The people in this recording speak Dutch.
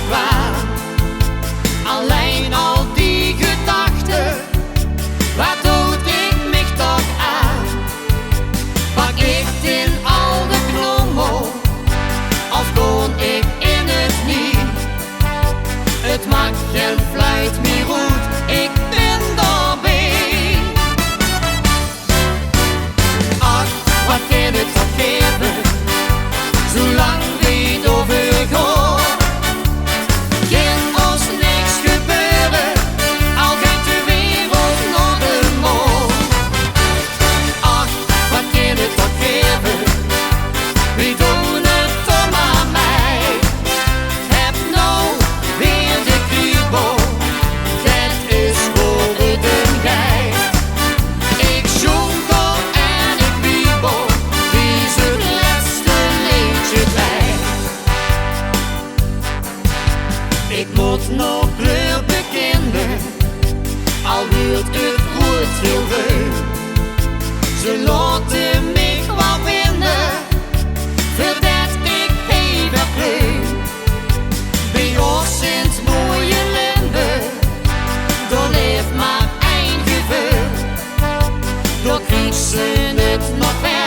bekwaam. Alleen al die gedachten, wat doet ik mich toch aan? Pak ik in al de knommel, of gewoon ik in het niet? Het maakt geen fluit meer goed, ik ben daarbij. Ach, wat kan het toch geven, zolang we het overgaan? Kan ons niks gebeuren, al gaat de wereld naar de maan. Ach, wat kan het toch geven, we doen het toch maar mij. Heb nou weer de kriebel, dat is voor het een gij. Ik zong al en ik wiebel, wie is het laatste liedje bij. Ik moet nog kleur bekennen, al wordt het goed veel leuk. Ze laten mich wel winnen, voordat ik even vleug. Bij ons in het mooie Limburg, daar leeft maar één gevoel. Daar kriegt ze het nog wel.